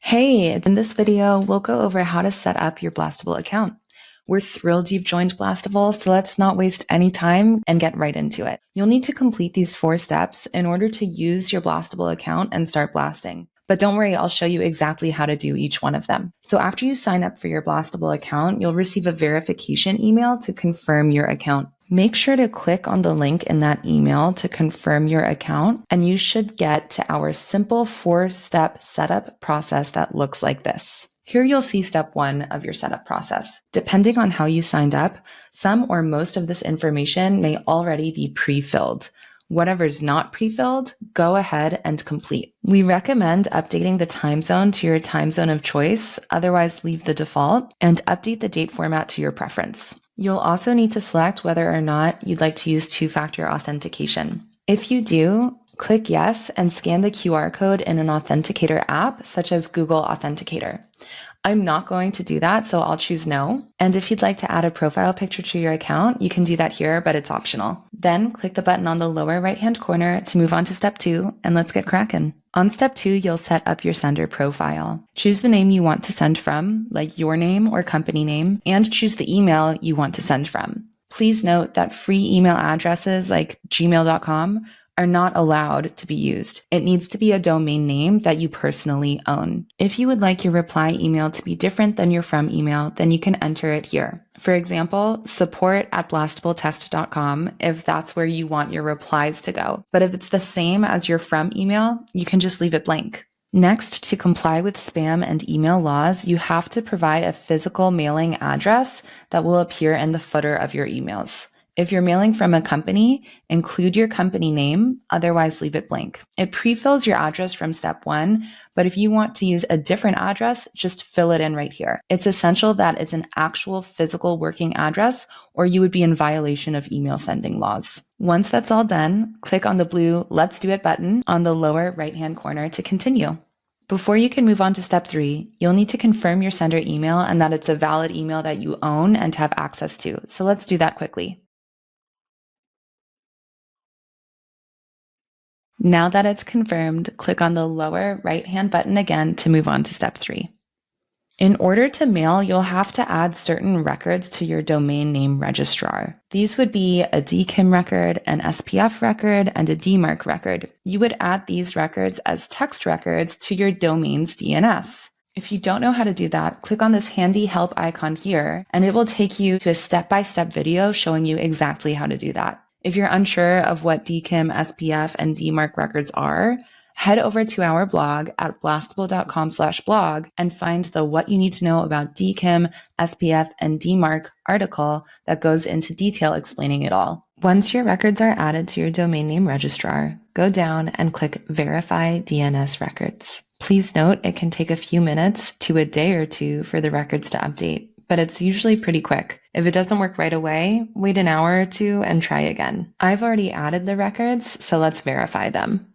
Hey, in this video, we'll go over how to set up your Blastable account. We're thrilled you've joined Blastable, so let's not waste any time and get right into it. You'll need to complete these 4 steps in order to use your Blastable account and start blasting. But don't worry, I'll show you exactly how to do each one of them. So after you sign up for your Blastable account, you'll receive a verification email to confirm your account. Make sure to click on the link in that email to confirm your account, and you should get to our simple 4-step setup process that looks like this. Here you'll see step 1 of your setup process. Depending on how you signed up, some or most of this information may already be pre-filled. Whatever's not pre-filled, go ahead and complete. We recommend updating the time zone to your time zone of choice, otherwise leave the default, and update the date format to your preference. You'll also need to select whether or not you'd like to use 2-factor authentication. If you do, click yes and scan the QR code in an authenticator app, such as Google Authenticator. I'm not going to do that, so I'll choose no. And if you'd like to add a profile picture to your account, you can do that here, but it's optional. Then click the button on the lower right-hand corner to move on to step 2, and let's get cracking. On step 2, you'll set up your sender profile. Choose the name you want to send from, like your name or company name, and choose the email you want to send from. Please note that free email addresses like gmail.com are not allowed to be used. It needs to be a domain name that you personally own. If you would like your reply email to be different than your from email, then you can enter it here. For example, support@blastabletest.com if that's where you want your replies to go. But if it's the same as your from email, you can just leave it blank. Next, to comply with spam and email laws, you have to provide a physical mailing address that will appear in the footer of your emails. If you're mailing from a company, include your company name, otherwise leave it blank. It pre-fills your address from step 1, but if you want to use a different address, just fill it in right here. It's essential that it's an actual physical working address, or you would be in violation of email sending laws. Once that's all done, click on the blue Let's Do It button on the lower right-hand corner to continue. Before you can move on to step 3, you'll need to confirm your sender email and that it's a valid email that you own and have access to. So let's do that quickly. Now that it's confirmed, click on the lower right-hand button again to move on to step 3. In order to mail, you'll have to add certain records to your domain name registrar. These would be a DKIM record, an SPF record, and a DMARC record. You would add these records as text records to your domain's DNS. If you don't know how to do that, click on this handy help icon here, and it will take you to a step-by-step video showing you exactly how to do that. If you're unsure of what DKIM, SPF, and DMARC records are, head over to our blog at blastable.com/blog and find the What You Need to Know About DKIM, SPF, and DMARC article that goes into detail explaining it all. Once your records are added to your domain name registrar, go down and click Verify DNS Records. Please note it can take a few minutes to a day or two for the records to update, but it's usually pretty quick. If it doesn't work right away, wait an hour or 2 and try again. I've already added the records, so let's verify them.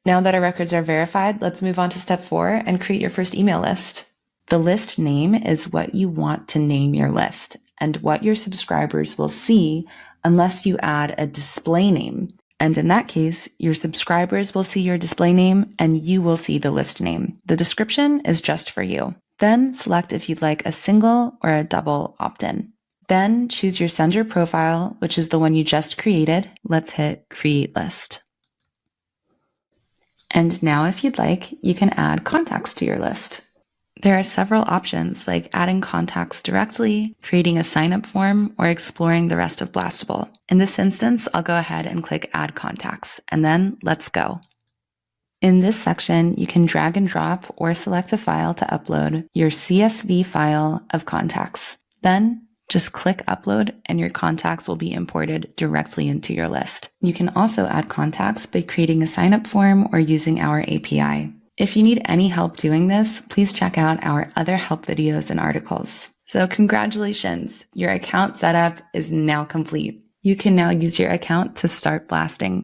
Now that our records are verified, let's move on to step 4 and create your first email list. The list name is what you want to name your list and what your subscribers will see unless you add a display name. And in that case, your subscribers will see your display name and you will see the list name. The description is just for you. Then select if you'd like a single or a double opt-in. Then choose your sender profile, which is the one you just created. Let's hit Create List. And now if you'd like, you can add contacts to your list. There are several options like adding contacts directly, creating a sign-up form, or exploring the rest of Blastable. In this instance, I'll go ahead and click Add Contacts, and then let's go. In this section, you can drag and drop or select a file to upload your CSV file of contacts. Then just click Upload and your contacts will be imported directly into your list. You can also add contacts by creating a sign-up form or using our API. If you need any help doing this, please check out our other help videos and articles. So congratulations, your account setup is now complete. You can now use your account to start blasting.